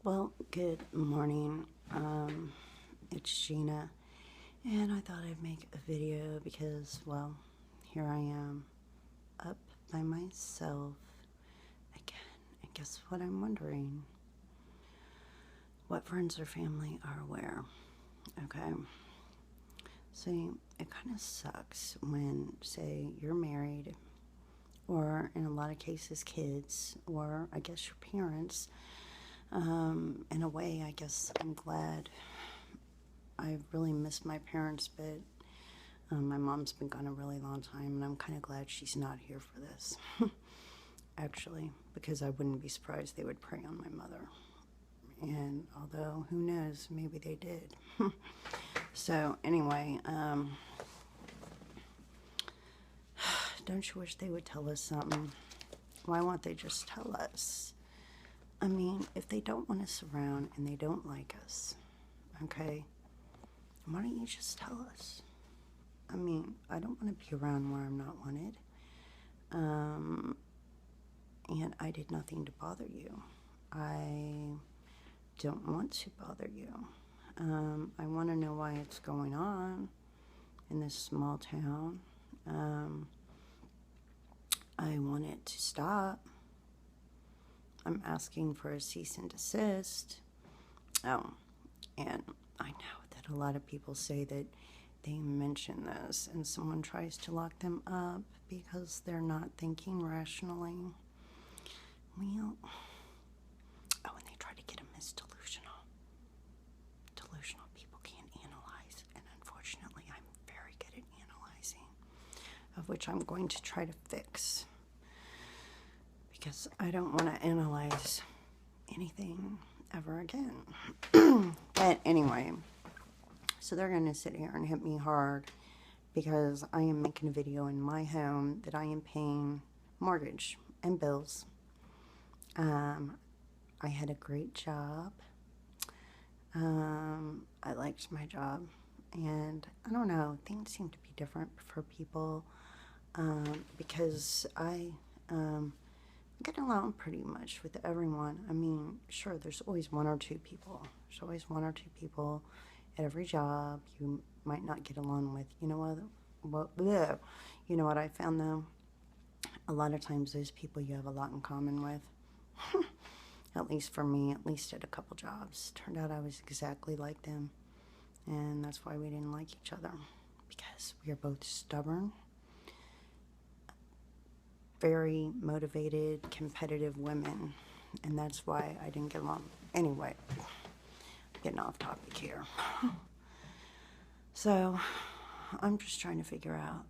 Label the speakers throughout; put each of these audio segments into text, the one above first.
Speaker 1: Well, good morning. It's Gina, and I thought I'd make a video because, well, here I am, up by myself again. And guess what I'm wondering? What friends or family are where? Okay. See, it kind of sucks when, say, you're married, or in a lot of cases, kids, or I guess your parents. In a way, I guess I'm glad. I really miss my parents, but my mom's been gone a really long time, and I'm kind of glad she's not here for this. Actually, because I wouldn't be surprised they would prey on my mother. And although, who knows, maybe they did. So, anyway, don't you wish they would tell us something? Why won't they just tell us? I mean, if they don't want us around and they don't like us, okay, why don't you just tell us? I mean, I don't want to be around where I'm not wanted. And I did nothing to bother you. I don't want to bother you. I want to know why it's going on in this small town. I want it to stop. I'm asking for a cease and desist. Oh, and I know that a lot of people say that they mention this and someone tries to lock them up because they're not thinking rationally. Well, oh, and they try to get them as delusional. Delusional people can't analyze, and unfortunately, I'm very good at analyzing, of which I'm going to try to fix. Because I don't want to analyze anything ever again. But anyway, so they're going to sit here and hit me hard because I am making a video in my home that I am paying mortgage and bills. I had a great job. I liked my job. And I don't know, things seem to be different for people because I get along pretty much with everyone. I mean, sure, there's always one or two people. There's always one or two people at every job you might not get along with. You know what? You know what I found though? A lot of times those people you have a lot in common with. At least for me, at least at a couple jobs. Turned out I was exactly like them. And that's why we didn't like each other. Because we are both stubborn, very motivated, competitive women, and that's why I didn't get along. Anyway, getting off topic here. So, I'm just trying to figure out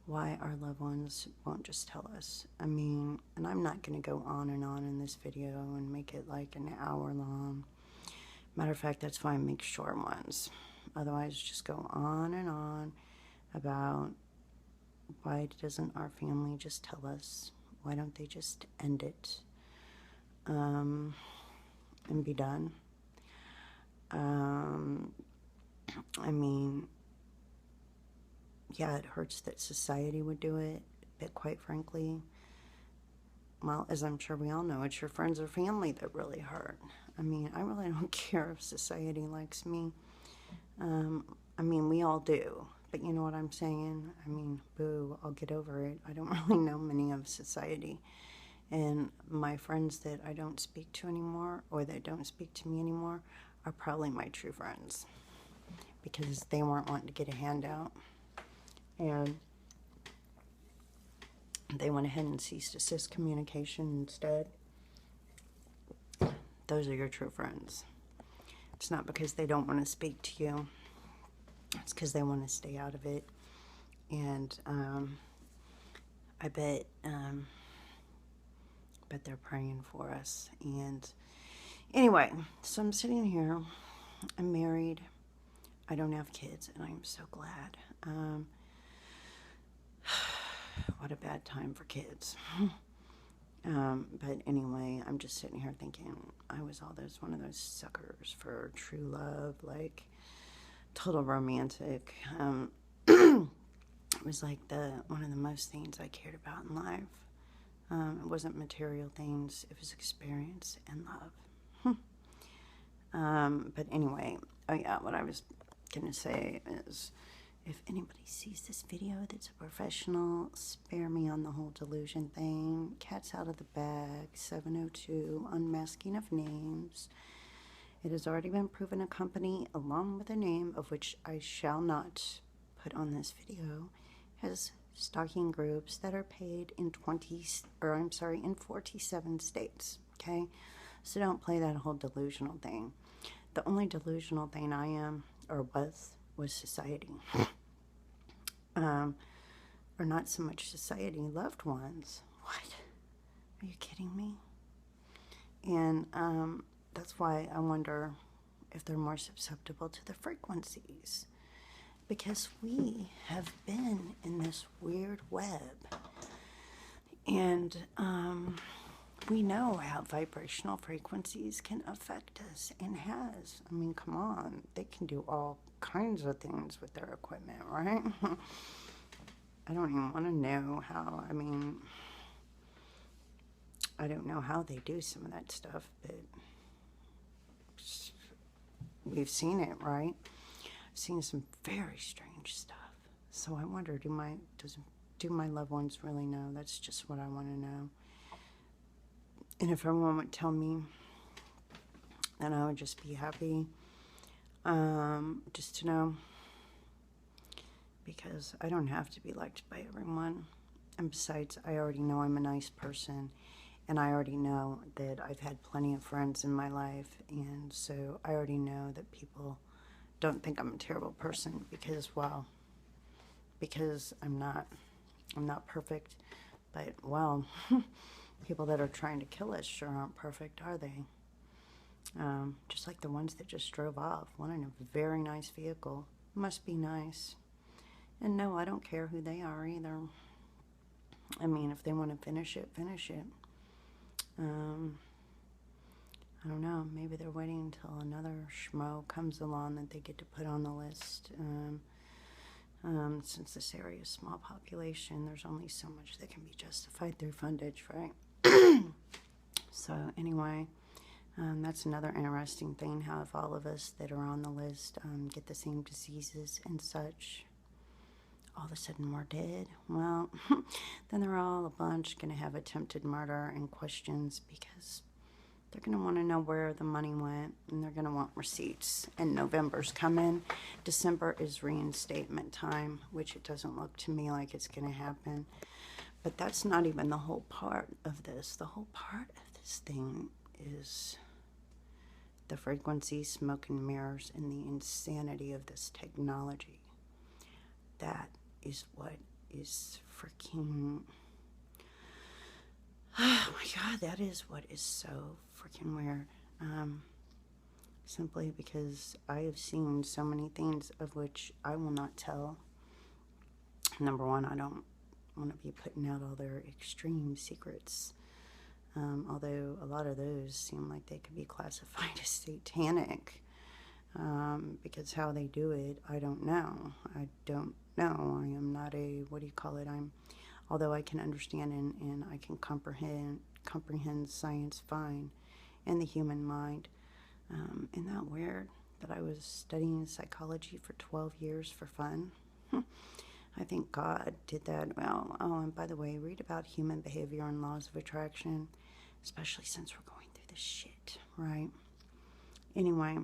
Speaker 1: why our loved ones won't just tell us. I mean, and I'm not going to go on and on in this video and make it like an hour long. Matter of fact, that's why I make short ones. Otherwise, just go on and on about why doesn't our family just tell us? Why don't they just end it and be done? I mean, yeah, it hurts that society would do it, but quite frankly, well, as I'm sure we all know, it's your friends or family that really hurt. I mean, I really don't care if society likes me. I mean, we all do. But you know what I'm saying? I mean, boo, I'll get over it. I don't really know many of society. And my friends that I don't speak to anymore, or that don't speak to me anymore, are probably my true friends. Because they weren't wanting to get a handout. And they went ahead and ceased desist communication instead. Those are your true friends. It's not because they don't want to speak to you. It's because they want to stay out of it. And I bet they're praying for us. And anyway, so I'm sitting here. I'm married. I don't have kids, and I'm so glad. What a bad time for kids. But anyway, I'm just sitting here thinking I was one of those suckers for true love, like total romantic. It was like one of the most things I cared about in life. It wasn't material things, it was experience and love. But anyway, oh yeah, what I was going to say is, if anybody sees this video that's a professional, spare me on the whole delusion thing. Cat's out of the bag, 702, unmasking of names. It has already been proven a company, along with a name of which I shall not put on this video, has stalking groups that are paid in 47 states, okay? So don't play that whole delusional thing. The only delusional thing I am, or was society. Or not so much society, loved ones. What? Are you kidding me? And that's why I wonder if they're more susceptible to the frequencies. Because we have been in this weird web. And we know how vibrational frequencies can affect us, and has. I mean, come on. They can do all kinds of things with their equipment, right? I don't even want to know how. I mean, I don't know how they do some of that stuff, but we've seen it, right? I've seen some very strange stuff. So I wonder, do my loved ones really know? That's just what I want to know. And if everyone would tell me, then I would just be happy, just to know. Because I don't have to be liked by everyone. And besides, I already know I'm a nice person. And I already know that I've had plenty of friends in my life. And so I already know that people don't think I'm a terrible person. Because, well, because I'm not perfect. But, well, people that are trying to kill us sure aren't perfect, are they? Just like the ones that just drove off. One in a very nice vehicle. Must be nice. And no, I don't care who they are either. I mean, if they want to finish it, finish it. I don't know. Maybe they're waiting until another schmo comes along that they get to put on the list. Since this area is small population, there's only so much that can be justified through fundage, right? So anyway, that's another interesting thing, how if all of us that are on the list get the same diseases and such, all of a sudden we're dead. Well, then they're all a bunch going to have attempted murder and questions, because they're going to want to know where the money went, and they're going to want receipts. And November's coming. December is reinstatement time, which it doesn't look to me like it's going to happen. But that's not even the whole part of this. The whole part of this thing is the frequency, smoke and mirrors, and the insanity of this technology. That is what is freaking... Oh my God, that is what is so freaking weird. Simply because I have seen so many things of which I will not tell. Number one, I don't want to be putting out all their extreme secrets. Although a lot of those seem like they could be classified as satanic. Because how they do it, I don't know. I don't know. I am not a, what do you call it? Although I can understand and I can comprehend science fine and the human mind. Isn't that weird that I was studying psychology for 12 years for fun? I think God did that. Well, oh, and by the way, read about human behavior and laws of attraction, especially since we're going through this shit, right? Anyway,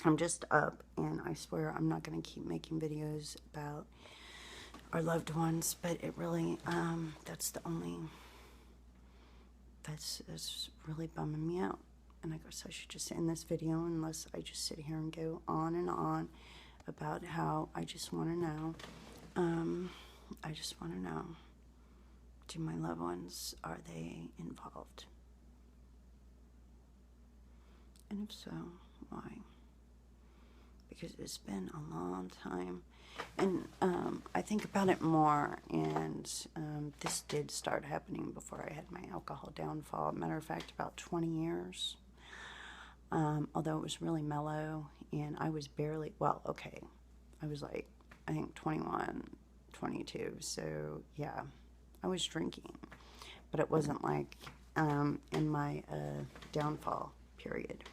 Speaker 1: I'm just up, and I swear I'm not going to keep making videos about our loved ones, but it really, that's really bumming me out. And I guess I should just end this video unless I just sit here and go on and on about how I just want to know. I just want to know, do my loved ones, are they involved? And if so, why? Because it's been a long time. And I think about it more, and this did start happening before I had my alcohol downfall. Matter of fact, about 20 years. Although it was really mellow, and I was barely, well, okay, I was like, I think 21, 22, so yeah, I was drinking, but it wasn't like in my downfall period.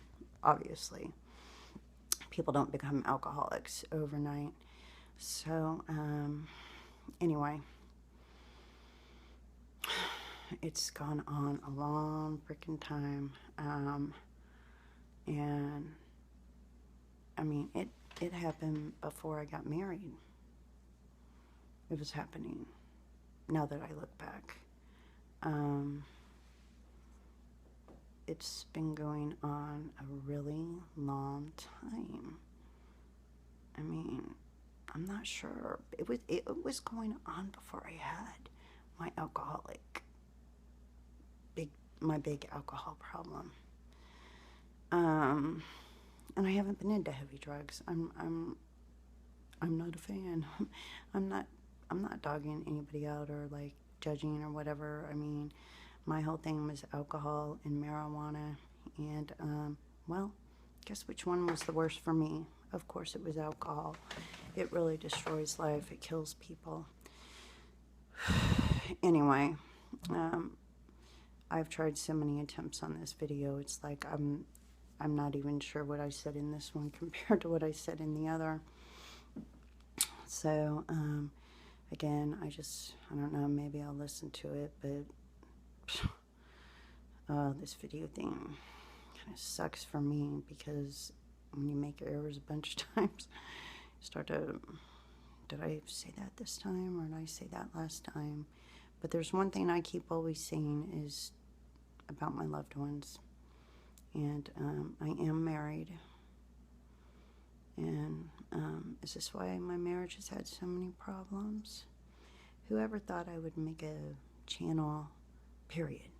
Speaker 1: obviously. People don't become alcoholics overnight. So, anyway, it's gone on a long freaking time. And I mean, it happened before I got married. It was happening now that I look back. It's been going on a really long time. I mean, I'm not sure. It was going on before I had my my big alcohol problem. And I haven't been into heavy drugs. I'm not a fan. I'm not dogging anybody out or like judging or whatever. I mean, my whole thing was alcohol and marijuana, and well, guess which one was the worst for me? Of course it was alcohol. It really destroys life. It kills people. Anyway, I've tried so many attempts on this video. It's like I'm not even sure what I said in this one compared to what I said in the other. So, again, I don't know, maybe I'll listen to it, but this video thing kind of sucks for me, because when you make errors a bunch of times, you start to, did I say that this time, or did I say that last time? But there's one thing I keep always saying is about my loved ones. And I am married. And is this why my marriage has had so many problems? Whoever thought I would make a channel, period,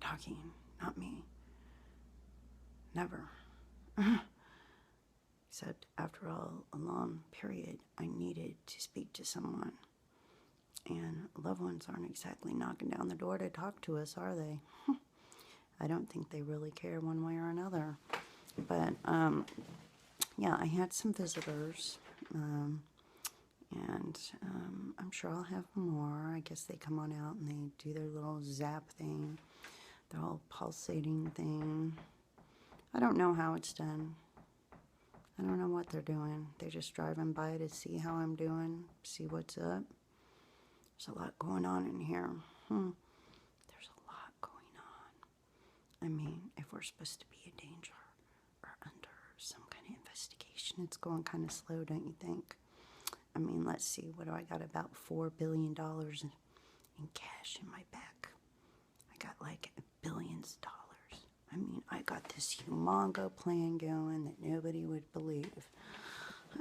Speaker 1: talking, not me, never. Except after all, a long period, I needed to speak to someone. And loved ones aren't exactly knocking down the door to talk to us, are they? I don't think they really care one way or another. But, yeah, I had some visitors, and I'm sure I'll have more. I guess they come on out and they do their little zap thing, their whole pulsating thing. I don't know how it's done. I don't know what they're doing. They're just driving by to see how I'm doing, see what's up. There's a lot going on in here. There's a lot going on. I mean, if we're supposed to be in danger or under some kind of investigation, it's going kind of slow, don't you think? I mean, let's see. What do I got? About $4 billion in cash in my back. I got like billions of dollars. I mean, I got this humongo plan going that nobody would believe.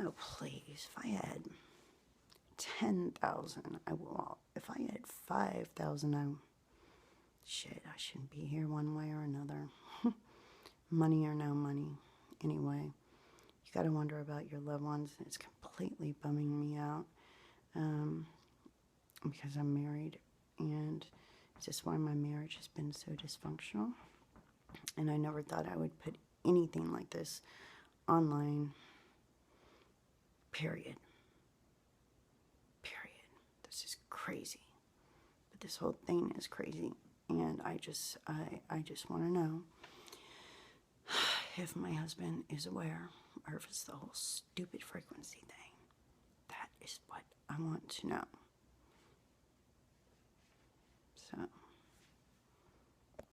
Speaker 1: Oh, please. If I had 10,000, if I had 5,000, shit, I shouldn't be here one way or another. Money or no money. Anyway, you gotta wonder about your loved ones. It's completely bumming me out, because I'm married, and it's just why my marriage has been so dysfunctional. And I never thought I would put anything like this online. Period. This is crazy. But this whole thing is crazy. And I just want to know if my husband is aware, or if it's the whole stupid frequency thing. That is what I want to know. So